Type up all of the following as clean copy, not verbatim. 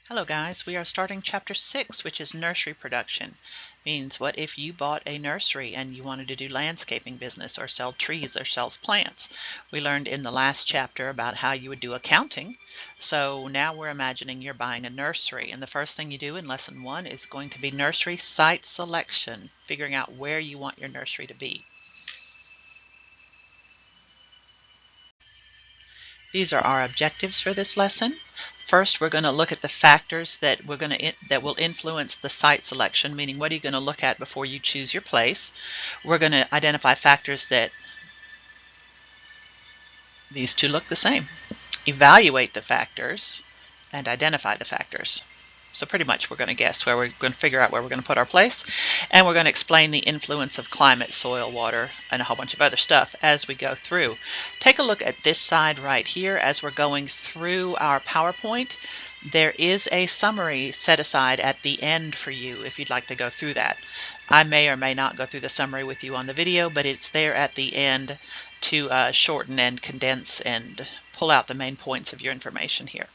Hello guys, we are starting chapter 6, which is nursery production. Means what if you bought a nursery and you wanted to do landscaping business or sell trees or sell plants. We learned in the last chapter about how you would do accounting. So now we're imagining you're buying a nursery, and the first thing you do in lesson 1 is going to be nursery site selection, figuring out where you want your nursery to be. These are our objectives for this lesson. First, we're going to look at the factors that will influence the site selection, meaning what are you going to look at before you choose your place. We're going to identify factors that these two look the same. Evaluate the factors and identify the factors. So pretty much we're going to guess where we're going to figure out where we're going to put our place, and we're going to explain the influence of climate, soil, water, and a whole bunch of other stuff as we go through. Take a look at this side right here as we're going through our PowerPoint. There is a summary set aside at the end for you if you'd like to go through that. I may or may not go through the summary with you on the video, but it's there at the end to shorten and condense and pull out the main points of your information here.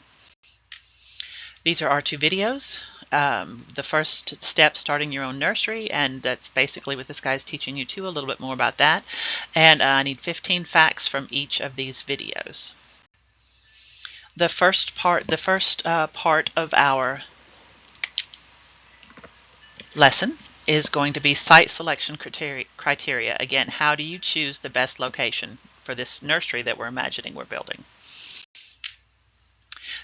These are our two videos. The first step, starting your own nursery, and that's basically what this guy's teaching you too, a little bit more about that. And I need 15 facts from each of these videos. The first part of our lesson is going to be site selection criteria. Again, how do you choose the best location for this nursery that we're imagining we're building?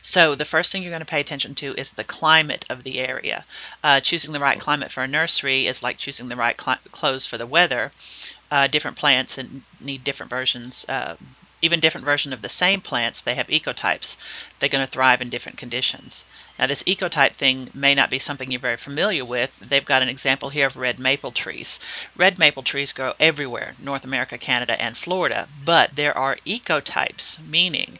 So the first thing you're going to pay attention to is the climate of the area. Choosing the right climate for a nursery is like choosing the right clothes for the weather. Different plants need different versions, even different versions of the same plants. They have ecotypes. They're going to thrive in different conditions. Now this ecotype thing may not be something you're very familiar with. They've got an example here of red maple trees. Red maple trees grow everywhere, North America, Canada, and Florida, but there are ecotypes, meaning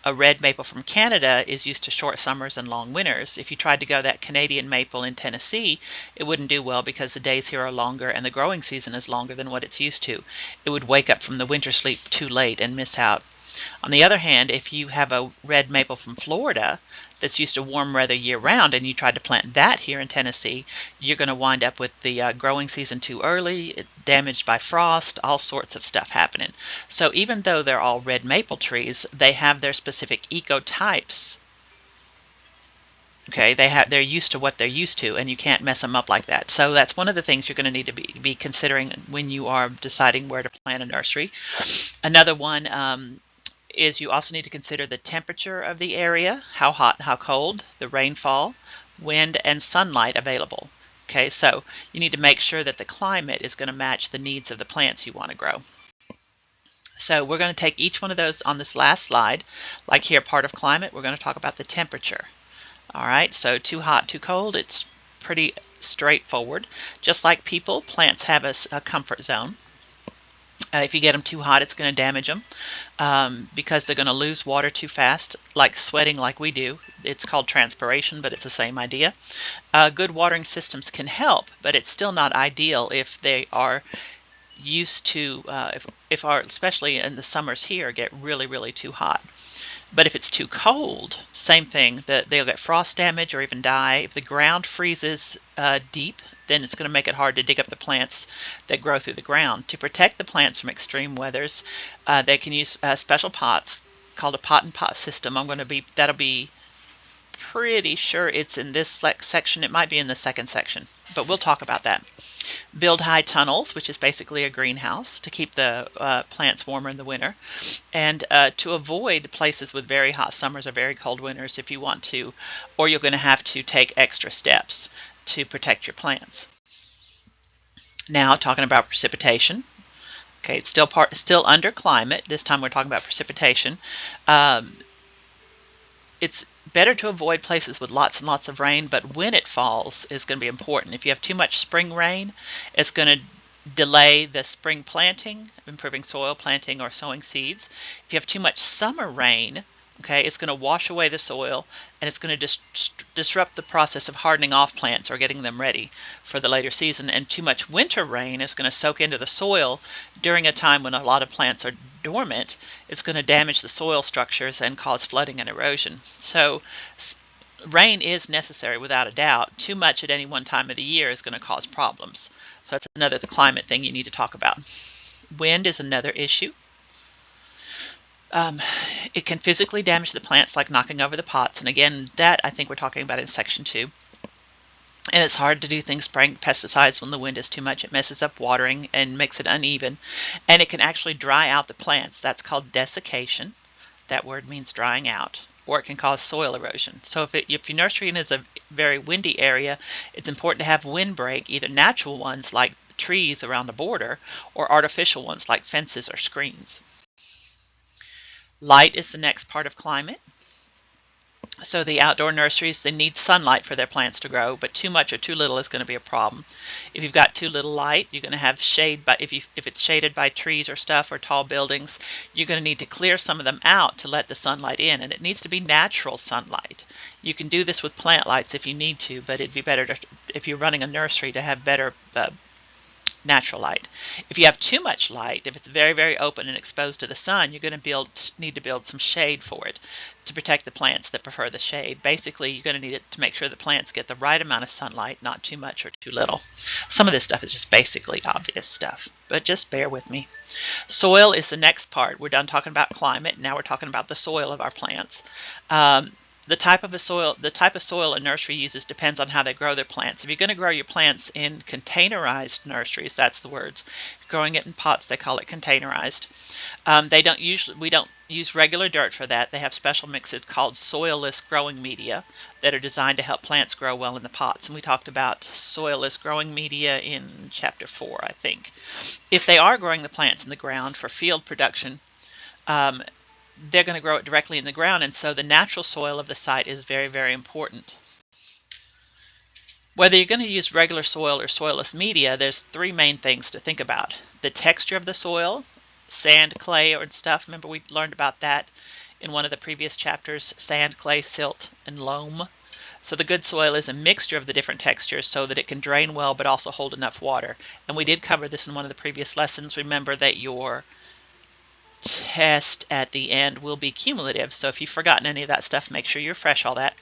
a red maple from Canada is used to short summers and long winters. If you tried to grow that Canadian maple in Tennessee, it wouldn't do well because the days here are longer and the growing season is longer than what it's used to. It would wake up from the winter sleep too late and miss out. On the other hand, if you have a red maple from Florida that's used to warm weather year-round and you tried to plant that here in Tennessee, you're going to wind up with the growing season too early, damaged by frost, all sorts of stuff happening. So even though they're all red maple trees, they have their specific ecotypes. Okay, they're used to what they're used to, and you can't mess them up like that. So that's one of the things you're going to need to be considering when you are deciding where to plant a nursery. Another one is you also need to consider the temperature of the area, how hot, how cold, the rainfall, wind, and sunlight available. Okay, so you need to make sure that the climate is going to match the needs of the plants you want to grow. So we're going to take each one of those on this last slide. Like here, part of climate, we're going to talk about the temperature. All right, so too hot, too cold, it's pretty straightforward. Just like people, plants have a comfort zone. If you get them too hot, it's going to damage them because they're going to lose water too fast, like sweating like we do. It's called transpiration, but it's the same idea. Good watering systems can help, but it's still not ideal if they are used to, especially in the summers here, get really, really too hot. But if it's too cold, same thing, they'll get frost damage or even die. If the ground freezes deep, then it's going to make it hard to dig up the plants that grow through the ground. To protect the plants from extreme weathers, they can use special pots called a pot and pot system. That'll be pretty sure it's in this section. It might be in the second section, but we'll talk about that. Build high tunnels, which is basically a greenhouse to keep the plants warmer in the winter, and to avoid places with very hot summers or very cold winters if you want to, or you're going to have to take extra steps to protect your plants. Now talking about precipitation. Okay, it's still under climate. This time we're talking about precipitation. It's better to avoid places with lots and lots of rain, but when it falls is going to be important. If you have too much spring rain, it's going to delay the spring planting, improving soil planting or sowing seeds. If you have too much summer rain, okay, it's going to wash away the soil, and it's going to disrupt the process of hardening off plants or getting them ready for the later season. And too much winter rain is going to soak into the soil during a time when a lot of plants are dormant. It's going to damage the soil structures and cause flooding and erosion. So Rain is necessary without a doubt. Too much at any one time of the year is going to cause problems. So that's another the climate thing you need to talk about. Wind is another issue. Um, it can physically damage the plants, like knocking over the pots. And again, that I think we're talking about in section 2. And it's hard to do things spraying pesticides when the wind is too much. It messes up watering and makes it uneven. And it can actually dry out the plants. That's called desiccation. That word means drying out. Or it can cause soil erosion. So if your nursery is a very windy area, it's important to have windbreak, either natural ones like trees around the border or artificial ones like fences or screens. Light is the next part of climate. So the outdoor nurseries, they need sunlight for their plants to grow, but too much or too little is going to be a problem. If you've got too little light, you're going to have shade, but if it's shaded by trees or stuff or tall buildings, you're going to need to clear some of them out to let the sunlight in, and it needs to be natural sunlight. You can do this with plant lights if you need to, but it'd be better to, if you're running a nursery, to have better natural light. If you have too much light, if it's very, very open and exposed to the sun, you're going to need to build some shade for it to protect the plants that prefer the shade. Basically, you're going to need it to make sure the plants get the right amount of sunlight, not too much or too little. Some of this stuff is just basically obvious stuff, but just bear with me. Soil is the next part. We're done talking about climate. Now we're talking about the soil of our plants. The type of soil a nursery uses depends on how they grow their plants. If you're going to grow your plants in containerized nurseries, that's the words. Growing it in pots, they call it containerized. We don't use regular dirt for that. They have special mixes called soilless growing media that are designed to help plants grow well in the pots. And we talked about soilless growing media in chapter 4, I think. If they are growing the plants in the ground for field production, they're going to grow it directly in the ground, and so the natural soil of the site is very, very important. Whether you're going to use regular soil or soilless media, there's 3 main things to think about. The texture of the soil, sand, clay, or stuff. Remember we learned about that in one of the previous chapters, sand, clay, silt, and loam. So the good soil is a mixture of the different textures so that it can drain well but also hold enough water. And we did cover this in one of the previous lessons. Remember that your test at the end will be cumulative, so if you've forgotten any of that stuff, make sure you refresh all that.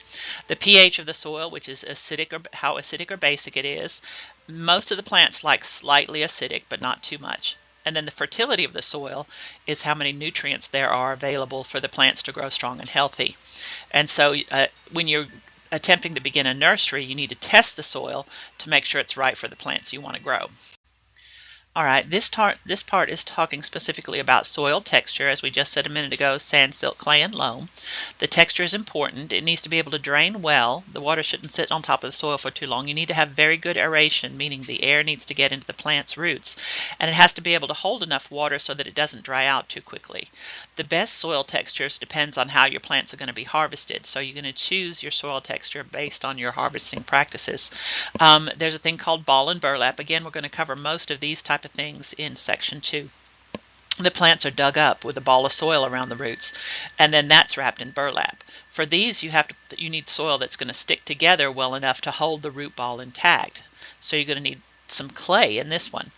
The pH of the soil, which is acidic, or how acidic or basic it is. Most of the plants like slightly acidic, but not too much. And then the fertility of the soil is how many nutrients there are available for the plants to grow strong and healthy. And so when you're attempting to begin a nursery, you need to test the soil to make sure it's right for the plants you want to grow. All right, this part is talking specifically about soil texture, as we just said a minute ago, sand, silt, clay, and loam. The texture is important. It needs to be able to drain well. The water shouldn't sit on top of the soil for too long. You need to have very good aeration, meaning the air needs to get into the plant's roots. And it has to be able to hold enough water so that it doesn't dry out too quickly. The best soil textures depends on how your plants are going to be harvested. So you're going to choose your soil texture based on your harvesting practices. There's a thing called ball and burlap. Again, we're going to cover most of these type of things in section 2. The plants are dug up with a ball of soil around the roots, and then that's wrapped in burlap. For these, you need soil that's going to stick together well enough to hold the root ball intact. So you're going to need some clay in this one.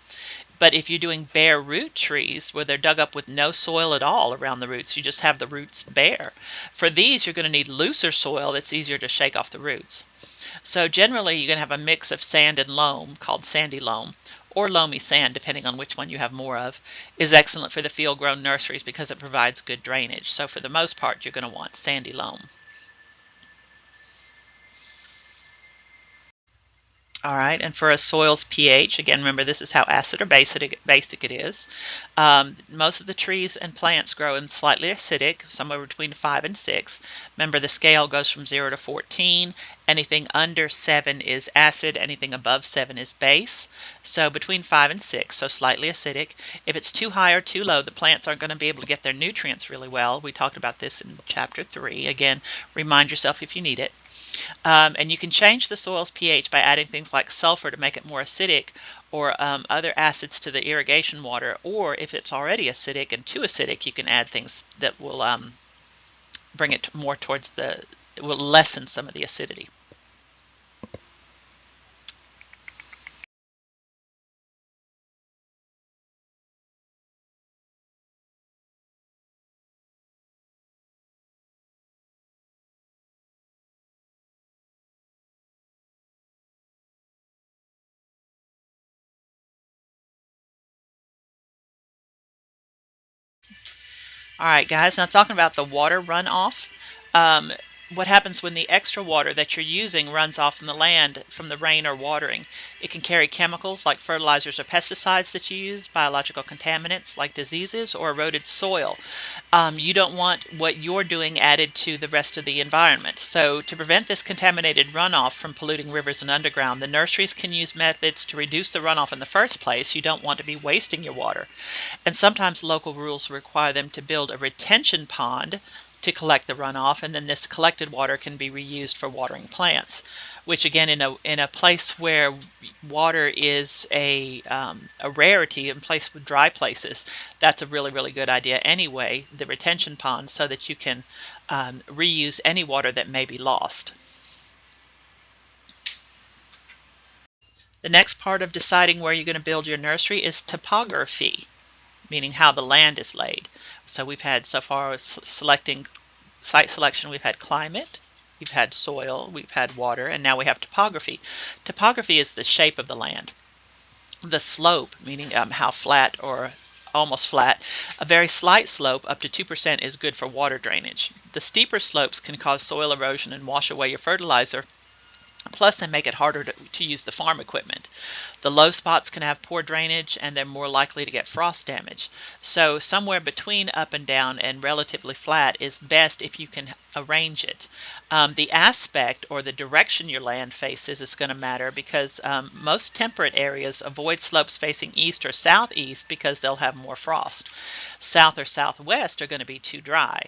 But if you're doing bare root trees where they're dug up with no soil at all around the roots, you just have the roots bare. For these, you're going to need looser soil that's easier to shake off the roots. So generally, you're going to have a mix of sand and loam called sandy loam, or loamy sand, depending on which one you have more of, is excellent for the field-grown nurseries because it provides good drainage. So for the most part, you're going to want sandy loam. All right, and for a soil's pH, again, remember this is how acid or basic it is. Most of the trees and plants grow in slightly acidic, somewhere between 5 and 6. Remember the scale goes from 0 to 14. Anything under 7 is acid, anything above 7 is base. So between 5 and 6, so slightly acidic. If it's too high or too low, the plants aren't going to be able to get their nutrients really well. We talked about this in chapter 3. Again, remind yourself if you need it. And you can change the soil's pH by adding things like sulfur to make it more acidic, or other acids to the irrigation water. Or if it's already acidic and too acidic, you can add things that will bring it more towards it will lessen some of the acidity. All right, guys, now talking about the water runoff. Um, what happens when the extra water that you're using runs off from the land from the rain or watering? It can carry chemicals like fertilizers or pesticides that you use, biological contaminants like diseases or eroded soil. You don't want what you're doing added to the rest of the environment. So, to prevent this contaminated runoff from polluting rivers and underground, the nurseries can use methods to reduce the runoff in the first place. You don't want to be wasting your water. And sometimes local rules require them to build a retention pond to collect the runoff, and then this collected water can be reused for watering plants. Which again, in a place where water is a rarity, in place with dry places, that's a really good idea anyway. The retention pond, so that you can reuse any water that may be lost. The next part of deciding where you're going to build your nursery is topography, meaning how the land is laid. So we've had, so far as selecting site selection, we've had climate, we've had soil, we've had water, and now we have topography. Topography is the shape of the land. The slope, meaning how flat or almost flat, a very slight slope up to 2% is good for water drainage. The steeper slopes can cause soil erosion and wash away your fertilizer. Plus, they make it harder to use the farm equipment. The low spots can have poor drainage, and they're more likely to get frost damage. So somewhere between up and down and relatively flat is best if you can arrange it. The aspect or the direction your land faces is going to matter, because most temperate areas avoid slopes facing east or southeast because they'll have more frost. South or southwest are going to be too dry.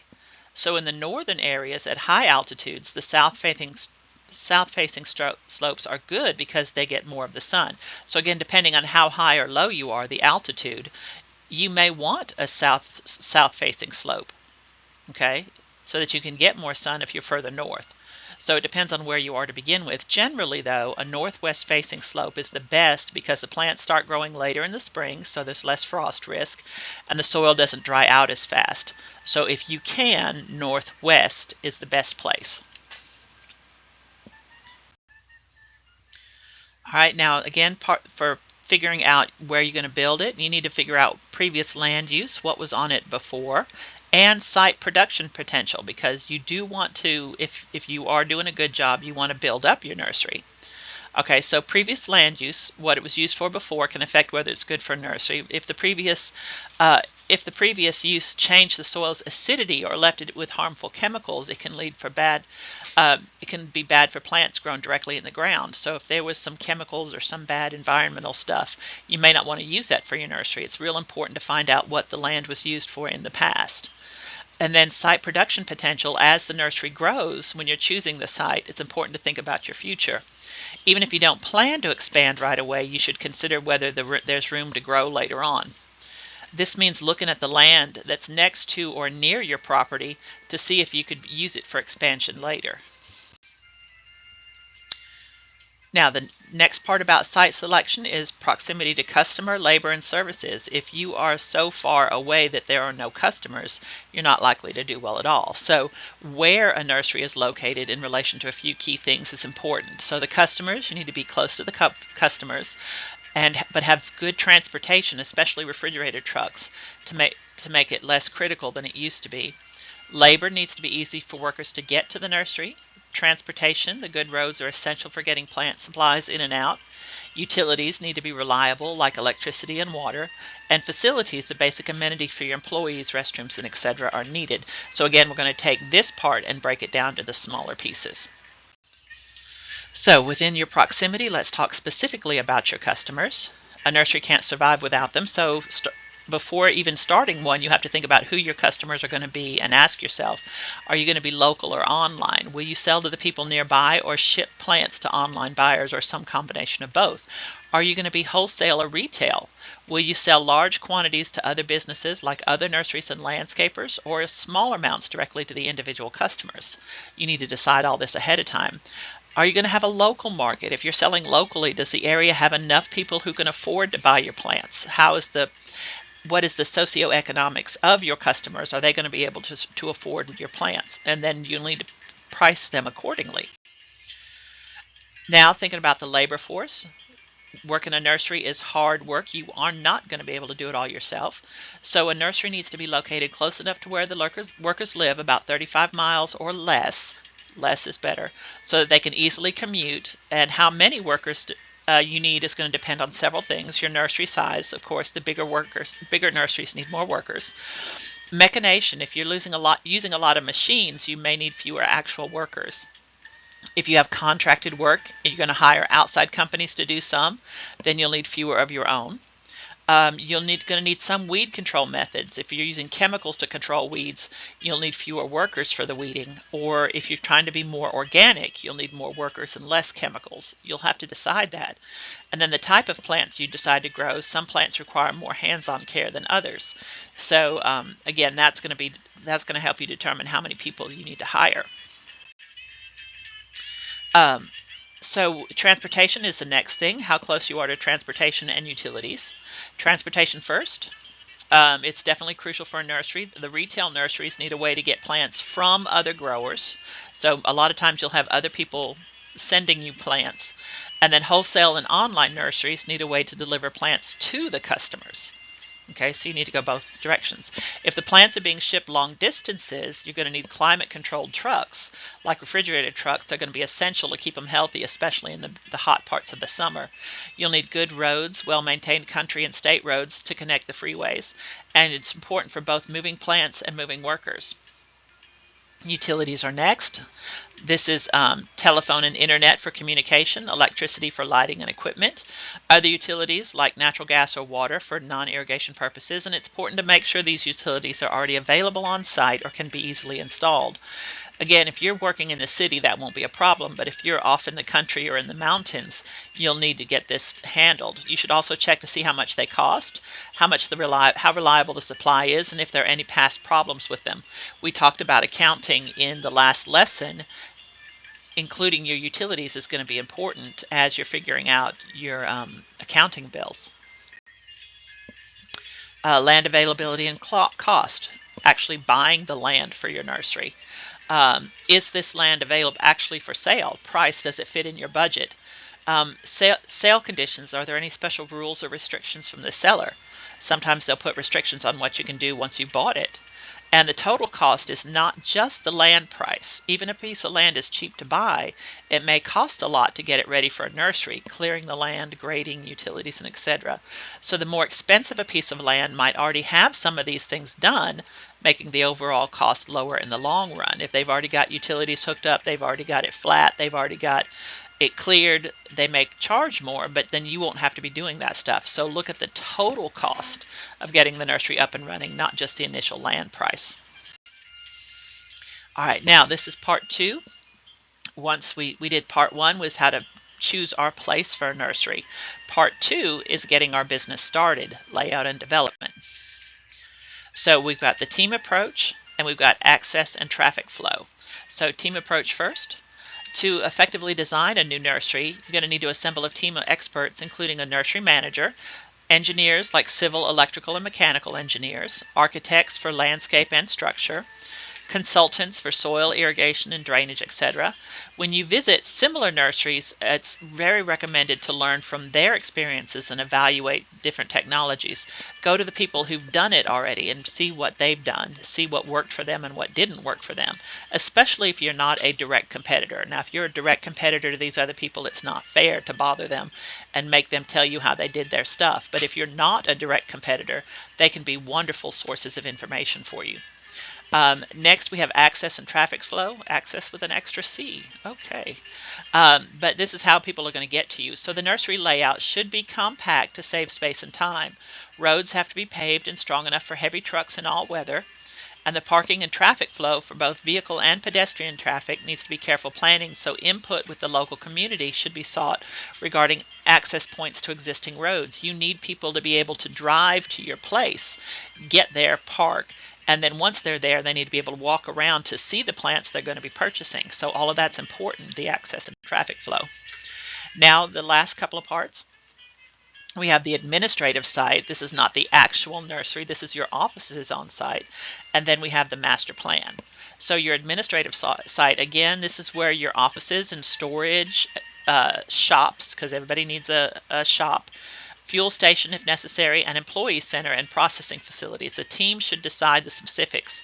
So in the northern areas at high altitudes, the south-facing slopes are good because they get more of the sun. So again, depending on how high or low you are, the altitude, you may want a south-facing slope, okay, so that you can get more sun if you're further north. So it depends on where you are to begin with. Generally, though, a northwest-facing slope is the best because the plants start growing later in the spring, so there's less frost risk, and the soil doesn't dry out as fast. So if you can, northwest is the best place. All right, now again, for figuring out where you're going to build it, you need to figure out previous land use, what was on it before, and site production potential, because you do want to, if you are doing a good job, you want to build up your nursery. Okay, so previous land use, what it was used for before, can affect whether it's good for a nursery. If the previous use changed the soil's acidity or left it with harmful chemicals, it can lead for bad. It can be bad for plants grown directly in the ground. So if there was some chemicals or some bad environmental stuff, you may not want to use that for your nursery. It's real important to find out what the land was used for in the past. And then site production potential. As the nursery grows, when you're choosing the site, it's important to think about your future. Even if you don't plan to expand right away, you should consider whether there's room to grow later on. This means looking at the land that's next to or near your property to see if you could use it for expansion later. Now, the next part about site selection is proximity to customer, labor, and services. If you are so far away that there are no customers, you're not likely to do well at all. So where a nursery is located in relation to a few key things is important. So the customers, you need to be close to the customers, but have good transportation, especially refrigerator trucks, to make it less critical than it used to be. Labor needs to be easy for workers to get to the nursery. Transportation, the good roads are essential for getting plant supplies in and out. Utilities need to be reliable, like electricity and water. And facilities, the basic amenity for your employees, restrooms, and etc. are needed. So again, we're going to take this part and break it down to the smaller pieces. So within your proximity, let's talk specifically about your customers. A nursery can't survive without them, so before even starting one, you have to think about who your customers are going to be and ask yourself, are you going to be local or online? Will you sell to the people nearby or ship plants to online buyers, or some combination of both? Are you going to be wholesale or retail? Will you sell large quantities to other businesses like other nurseries and landscapers, or small amounts directly to the individual customers? You need to decide all this ahead of time. Are you going to have a local market? If you're selling locally, does the area have enough people who can afford to buy your plants? What is the socioeconomics of your customers? Are they going to be able to afford your plants? And then you need to price them accordingly. Now, thinking about the labor force, Work in a nursery is hard work. You are not going to be able to do it all yourself. So a nursery needs to be located close enough to where the workers live, about 35 miles or less. Less is better, so that they can easily commute. And how many workers you need is going to depend on several things. Your nursery size, of course, the bigger nurseries need more workers. Mechanization, if you're using a lot of machines, you may need fewer actual workers. If you have contracted work and you're going to hire outside companies to do some, then you'll need fewer of your own. You'll going to need some weed control methods. If you're using chemicals to control weeds, you'll need fewer workers for the weeding. Or if you're trying to be more organic, you'll need more workers and less chemicals. You'll have to decide that. And then the type of plants you decide to grow. Some plants require more hands-on care than others. So again, that's going to help you determine how many people you need to hire. So transportation is the next thing, how close you are to transportation and utilities. Transportation first. It's definitely crucial for a nursery. The retail nurseries need a way to get plants from other growers. So a lot of times you'll have other people sending you plants. And then wholesale and online nurseries need a way to deliver plants to the customers. Okay, so you need to go both directions. If the plants are being shipped long distances, you're going to need climate-controlled trucks, like refrigerated trucks. They're going to be essential to keep them healthy, especially in the hot parts of the summer. You'll need good roads, well-maintained country and state roads to connect the freeways. And it's important for both moving plants and moving workers. Utilities are next. This is telephone and internet for communication, electricity for lighting and equipment, other utilities like natural gas or water for non-irrigation purposes, and it's important to make sure these utilities are already available on site or can be easily installed. Again, if you're working in the city, that won't be a problem, but if you're off in the country or in the mountains, you'll need to get this handled. You should also check to see how much they cost, how reliable the supply is, and if there are any past problems with them. We talked about accounting in the last lesson. Including your utilities is going to be important as you're figuring out your accounting bills. Land availability and cost, actually buying the land for your nursery. Is this land available actually for sale? Price, does it fit in your budget? Sale conditions, are there any special rules or restrictions from the seller? Sometimes they'll put restrictions on what you can do once you bought it. And the total cost is not just the land price. Even if a piece of land is cheap to buy, it may cost a lot to get it ready for a nursery, clearing the land, grading, utilities, and etc. So the more expensive a piece of land might already have some of these things done, making the overall cost lower in the long run. If they've already got utilities hooked up, they've already got it flat, they've already got it cleared, they may charge more, but then you won't have to be doing that stuff. So look at the total cost of getting the nursery up and running, not just the initial land price. All right, now this is part 2. Once we did part 1 was how to choose our place for a nursery. Part 2 is getting our business started, layout and development. So we've got the team approach and we've got access and traffic flow. So team approach first. To effectively design a new nursery, you're going to need to assemble a team of experts, including a nursery manager, engineers like civil, electrical, and mechanical engineers, architects for landscape and structure, consultants for soil, irrigation, and drainage, etc. When you visit similar nurseries, it's very recommended to learn from their experiences and evaluate different technologies. Go to the people who've done it already and see what they've done, see what worked for them and what didn't work for them, especially if you're not a direct competitor. Now, if you're a direct competitor to these other people, it's not fair to bother them and make them tell you how they did their stuff. But if you're not a direct competitor, they can be wonderful sources of information for you. Next, we have access and traffic flow. Access with an extra C. Okay. But this is how people are going to get to you. So the nursery layout should be compact to save space and time. Roads have to be paved and strong enough for heavy trucks in all weather. And the parking and traffic flow for both vehicle and pedestrian traffic needs to be careful planning, so input with the local community should be sought regarding access points to existing roads. You need people to be able to drive to your place, get there, park, and then once they're there, they need to be able to walk around to see the plants they're going to be purchasing. So all of that's important, the access and traffic flow. Now, the last couple of parts. We have the administrative site. This is not the actual nursery. This is your offices on site. And then we have the master plan. So your administrative site, again, this is where your offices and storage, shops, because everybody needs a shop, fuel station if necessary, an employee center, and processing facilities. The team should decide the specifics.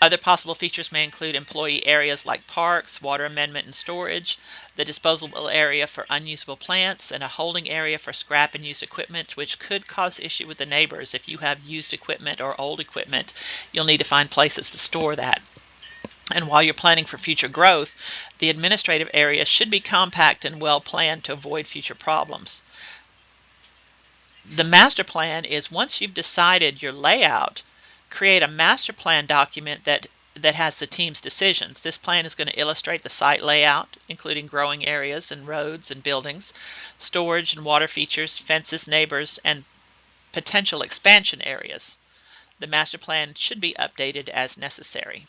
Other possible features may include employee areas like parks, water amendment and storage, the disposable area for unusable plants, and a holding area for scrap and used equipment, which could cause issue with the neighbors. If you have used equipment or old equipment, you'll need to find places to store that. And while you're planning for future growth, the administrative area should be compact and well planned to avoid future problems. The master plan is, once you've decided your layout, create a master plan document that has the team's decisions. This plan is going to illustrate the site layout, including growing areas and roads and buildings, storage and water features, fences, neighbors, and potential expansion areas. The master plan should be updated as necessary.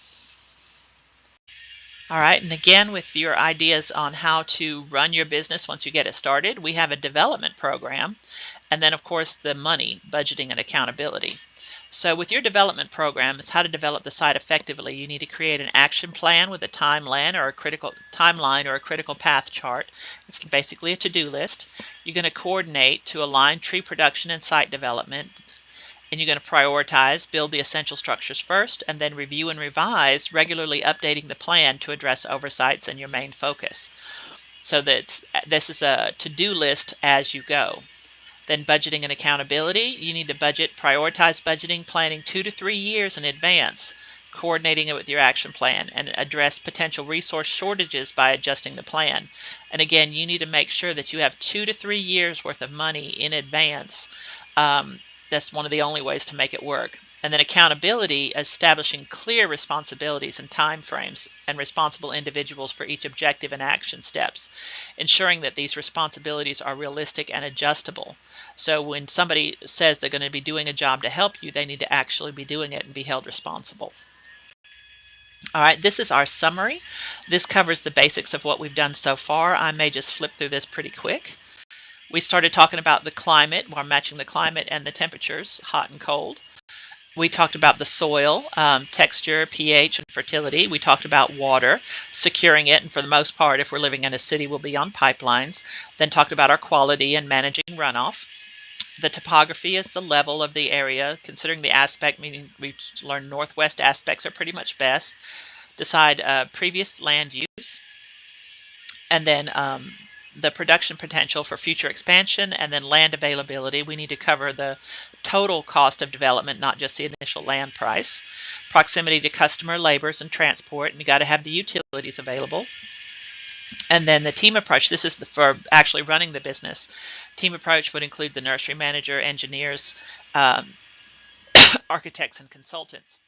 All right, and again, with your ideas on how to run your business once you get it started, we have a development program, and then of course the money, budgeting, and accountability. So with your development program, it's how to develop the site effectively. You need to create an action plan with a timeline or a critical path chart. It's basically a to-do list. You're going to coordinate to align tree production and site development. And you're going to prioritize, build the essential structures first, and then review and revise, regularly updating the plan to address oversights and your main focus. So this is a to-do list as you go. Then budgeting and accountability. You need to prioritize budgeting, planning 2 to 3 years in advance, coordinating it with your action plan, and address potential resource shortages by adjusting the plan. And again, you need to make sure that you have 2 to 3 years worth of money in advance. That's one of the only ways to make it work. And then accountability, establishing clear responsibilities and time frames and responsible individuals for each objective and action steps, ensuring that these responsibilities are realistic and adjustable. So when somebody says they're going to be doing a job to help you, they need to actually be doing it and be held responsible. All right, this is our summary. This covers the basics of what we've done so far. I may just flip through this pretty quick. We started talking about the climate. We're matching the climate and the temperatures, hot and cold. We talked about the soil, texture, pH, and fertility. We talked about water, securing it, and for the most part, if we're living in a city, we'll be on pipelines. Then talked about our quality and managing runoff. The topography is the level of the area, considering the aspect, meaning we learned northwest aspects are pretty much best. Decide previous land use. And then the production potential for future expansion, and then land availability. We need to cover the total cost of development, not just the initial land price. Proximity to customer, labors, and transport, and you got to have the utilities available. And then the team approach. This is for actually running the business. Team approach would include the nursery manager, engineers, architects, and consultants.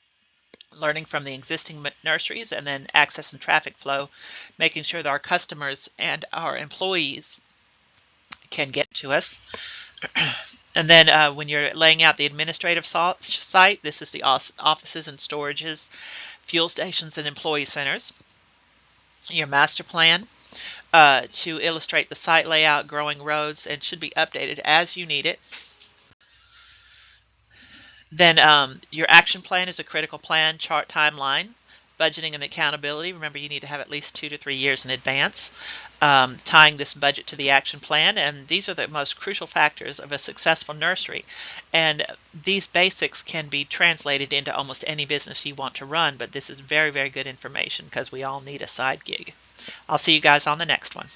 Learning from the existing nurseries, and then access and traffic flow, making sure that our customers and our employees can get to us. And then when you're laying out the administrative site, this is the offices and storages, fuel stations, and employee centers. Your master plan to illustrate the site layout, growing roads, and should be updated as you need it. Then your action plan is a critical plan, chart, timeline, budgeting and accountability. Remember, you need to have at least 2 to 3 years in advance, tying this budget to the action plan. And these are the most crucial factors of a successful nursery. And these basics can be translated into almost any business you want to run, but this is very, very good information because we all need a side gig. I'll see you guys on the next one.